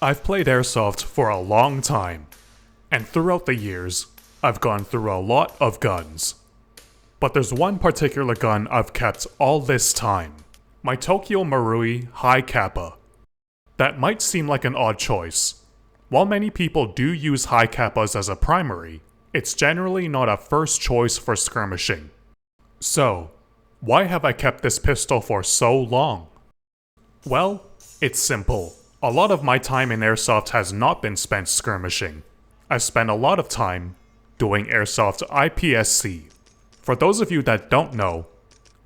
I've played airsoft for a long time, and throughout the years, I've gone through a lot of guns. But there's one particular gun I've kept all this time, my Tokyo Marui Hi-Capa. That might seem like an odd choice. While many people do use Hi-Capas as a primary, it's generally not a first choice for skirmishing. So, why have I kept this pistol for so long? Well, it's simple. A lot of my time in airsoft has not been spent skirmishing. I've spent a lot of time doing airsoft IPSC. For those of you that don't know,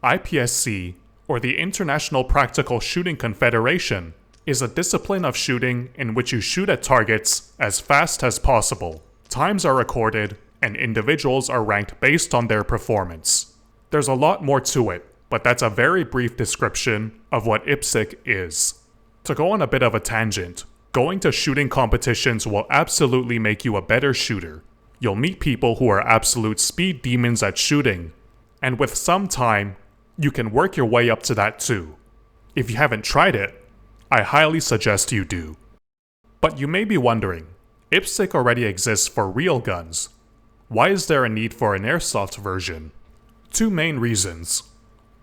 IPSC, or the International Practical Shooting Confederation, is a discipline of shooting in which you shoot at targets as fast as possible. Times are recorded, and individuals are ranked based on their performance. There's a lot more to it, but that's a very brief description of what IPSC is. To go on a bit of a tangent, going to shooting competitions will absolutely make you a better shooter. You'll meet people who are absolute speed demons at shooting, and with some time, you can work your way up to that too. If you haven't tried it, I highly suggest you do. But you may be wondering, IPSC already exists for real guns. Why is there a need for an airsoft version? Two main reasons.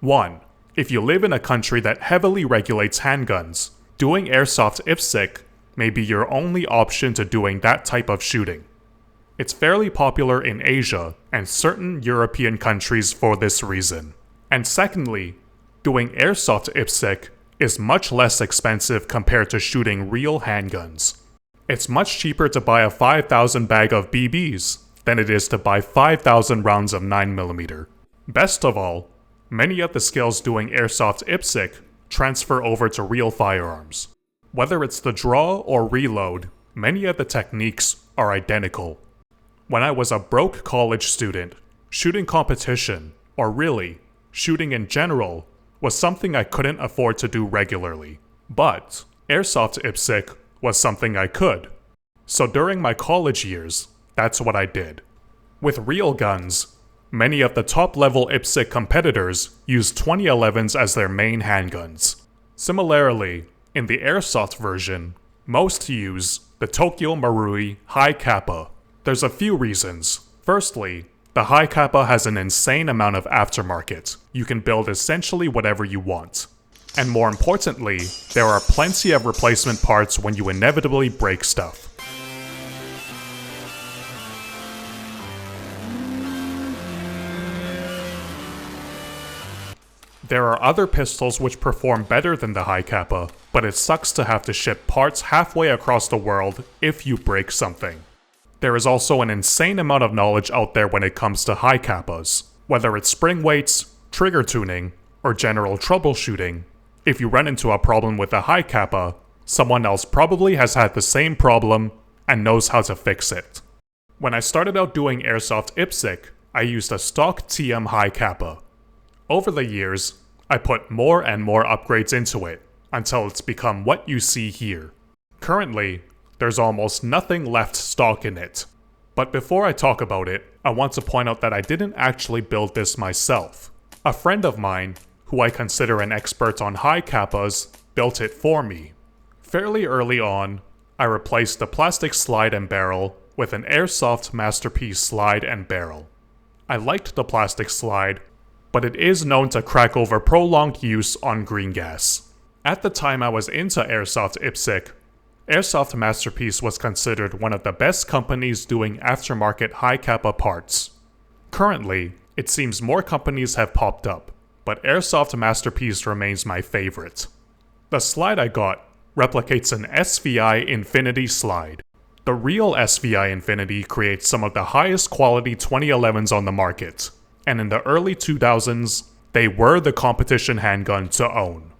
One, if you live in a country that heavily regulates handguns, doing airsoft IPSC may be your only option to doing that type of shooting. It's fairly popular in Asia and certain European countries for this reason. And secondly, doing airsoft IPSC is much less expensive compared to shooting real handguns. It's much cheaper to buy a 5,000 bag of BBs than it is to buy 5,000 rounds of 9mm. Best of all, many of the skills doing airsoft IPSC transfer over to real firearms. Whether it's the draw or reload, many of the techniques are identical. When I was a broke college student, shooting competition, or really, shooting in general, was something I couldn't afford to do regularly. But airsoft IPSC was something I could. So during my college years, that's what I did. With real guns, many of the top-level IPSC competitors use 2011s as their main handguns. Similarly, in the airsoft version, most use the Tokyo Marui Hi-Capa. There's a few reasons. Firstly, the Hi-Capa has an insane amount of aftermarket. You can build essentially whatever you want. And more importantly, there are plenty of replacement parts when you inevitably break stuff. There are other pistols which perform better than the Hi-Capa, but it sucks to have to ship parts halfway across the world if you break something. There is also an insane amount of knowledge out there when it comes to Hi-Capas. Whether it's spring weights, trigger tuning, or general troubleshooting, if you run into a problem with a Hi-Capa, someone else probably has had the same problem and knows how to fix it. When I started out doing airsoft IPSC, I used a stock TM Hi-Capa. Over the years, I put more and more upgrades into it, until it's become what you see here. Currently, there's almost nothing left stock in it. But before I talk about it, I want to point out that I didn't actually build this myself. A friend of mine, who I consider an expert on Hi-Capas, built it for me. Fairly early on, I replaced the plastic slide and barrel with an airsoft masterpiece slide and barrel. I liked the plastic slide, but it is known to crack over prolonged use on green gas. At the time I was into airsoft IPSC, Airsoft Masterpiece was considered one of the best companies doing aftermarket Hi-Capa parts. Currently, it seems more companies have popped up, but Airsoft Masterpiece remains my favorite. The slide I got replicates an SVI Infinity slide. The real SVI Infinity creates some of the highest quality 2011s on the market, and in the early 2000s, they were the competition handgun to own.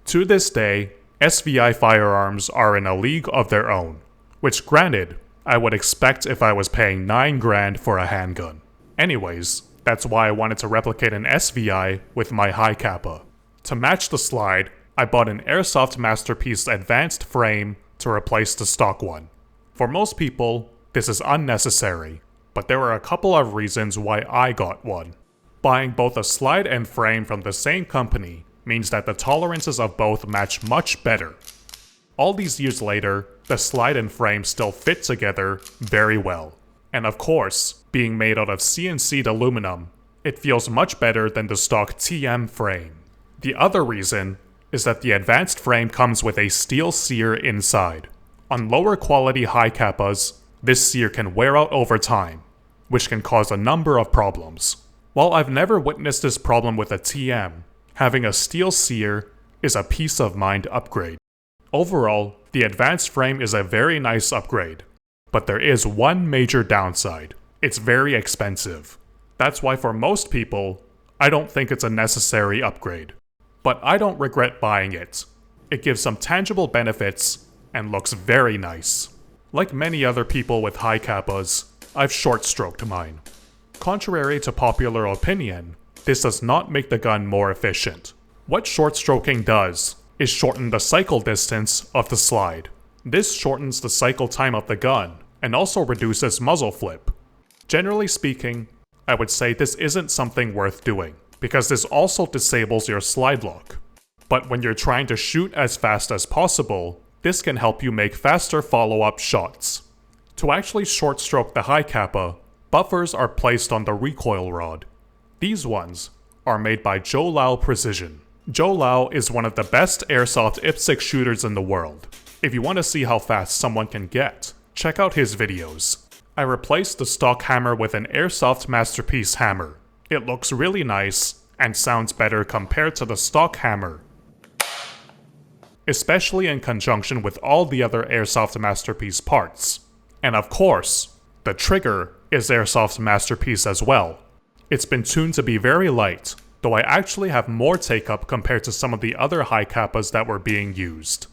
To this day, SVI firearms are in a league of their own, which granted, I would expect if I was paying $9 grand for a handgun. Anyways, that's why I wanted to replicate an SVI with my Hi-Capa. To match the slide, I bought an Airsoft Masterpiece Advanced frame to replace the stock one. For most people, this is unnecessary, but there are a couple of reasons why I got one. Buying both a slide and frame from the same company means that the tolerances of both match much better. All these years later, the slide and frame still fit together very well. And of course, being made out of CNC'd aluminum, it feels much better than the stock TM frame. The other reason is that the advanced frame comes with a steel sear inside. On lower quality Hi-Capas, this sear can wear out over time, which can cause a number of problems. While I've never witnessed this problem with a TM, having a steel sear is a peace of mind upgrade. Overall, the advanced frame is a very nice upgrade, but there is one major downside. It's very expensive. That's why for most people, I don't think it's a necessary upgrade. But I don't regret buying it. It gives some tangible benefits and looks very nice. Like many other people with Hi-Capas, I've short-stroked mine. Contrary to popular opinion, this does not make the gun more efficient. What short-stroking does is shorten the cycle distance of the slide. This shortens the cycle time of the gun and also reduces muzzle flip. Generally speaking, I would say this isn't something worth doing, because this also disables your slide lock. But when you're trying to shoot as fast as possible, this can help you make faster follow-up shots. To actually short-stroke the Hi-Capa, buffers are placed on the recoil rod. These ones are made by Joe Lau Precision. Joe Lau is one of the best airsoft IPSC shooters in the world. If you want to see how fast someone can get, check out his videos. I replaced the stock hammer with an Airsoft Masterpiece hammer. It looks really nice and sounds better compared to the stock hammer, especially in conjunction with all the other Airsoft Masterpiece parts. And of course, the trigger is Airsoft Masterpiece as well. It's been tuned to be very light, though I actually have more take-up compared to some of the other Hi-Capas that were being used.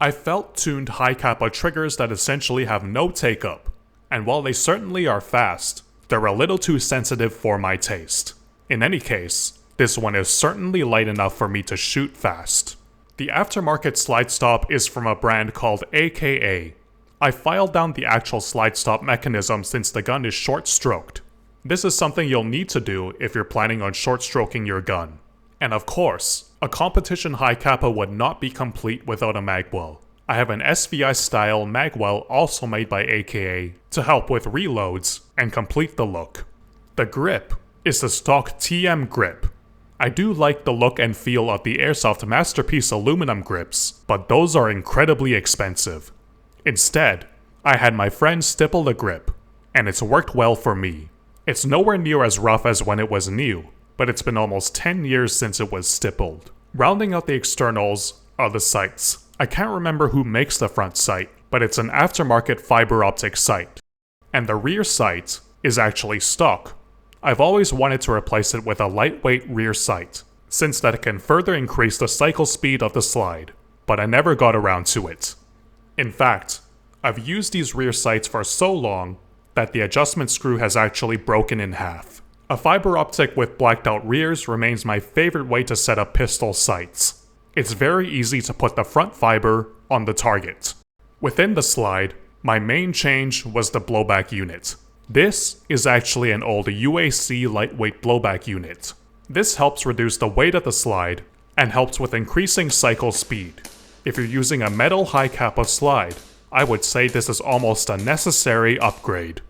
I felt tuned Hi-Capa triggers that essentially have no take-up, and while they certainly are fast, they're a little too sensitive for my taste. In any case, this one is certainly light enough for me to shoot fast. The aftermarket slide stop is from a brand called AKA. I filed down the actual slide stop mechanism since the gun is short-stroked. This is something you'll need to do if you're planning on short-stroking your gun. And of course, a competition Hi-Capa would not be complete without a magwell. I have an SVI-style magwell also made by AKA to help with reloads and complete the look. The grip is the stock TM grip. I do like the look and feel of the Airsoft Masterpiece aluminum grips, but those are incredibly expensive. Instead, I had my friend stipple the grip, and it's worked well for me. It's nowhere near as rough as when it was new, but it's been almost 10 years since it was stippled. Rounding out the externals are the sights. I can't remember who makes the front sight, but it's an aftermarket fiber optic sight. And the rear sight is actually stock. I've always wanted to replace it with a lightweight rear sight, since that can further increase the cycle speed of the slide, but I never got around to it. In fact, I've used these rear sights for so long that the adjustment screw has actually broken in half. A fiber optic with blacked out rears remains my favorite way to set up pistol sights. It's very easy to put the front fiber on the target. Within the slide, my main change was the blowback unit. This is actually an old UAC lightweight blowback unit. This helps reduce the weight of the slide and helps with increasing cycle speed. If you're using a metal Hi-Capa slide, I would say this is almost a necessary upgrade.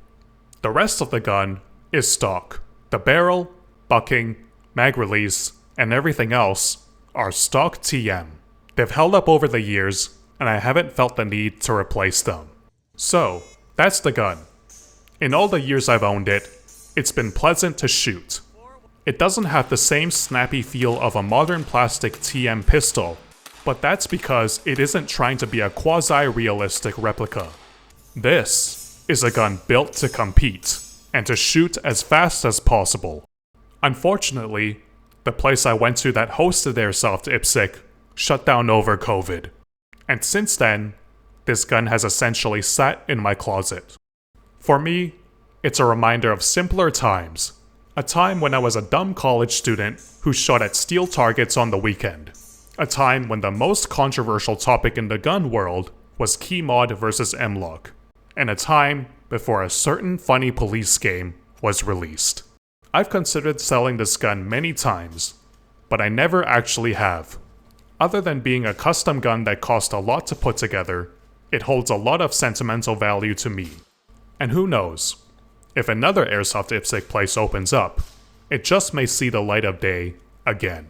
The rest of the gun is stock. The barrel, bucking, mag release, and everything else are stock TM. They've held up over the years, and I haven't felt the need to replace them. So, that's the gun. In all the years I've owned it, it's been pleasant to shoot. It doesn't have the same snappy feel of a modern plastic TM pistol, but that's because it isn't trying to be a quasi-realistic replica. This is a gun built to compete, and to shoot as fast as possible. Unfortunately, the place I went to that hosted Airsoft IPSC shut down over COVID. And since then, this gun has essentially sat in my closet. For me, it's a reminder of simpler times. A time when I was a dumb college student who shot at steel targets on the weekend. A time when the most controversial topic in the gun world was key mod versus M-Lock. And a time before a certain funny police game was released. I've considered selling this gun many times, but I never actually have. Other than being a custom gun that cost a lot to put together, it holds a lot of sentimental value to me. And who knows, if another Airsoft IPSC place opens up, it just may see the light of day again.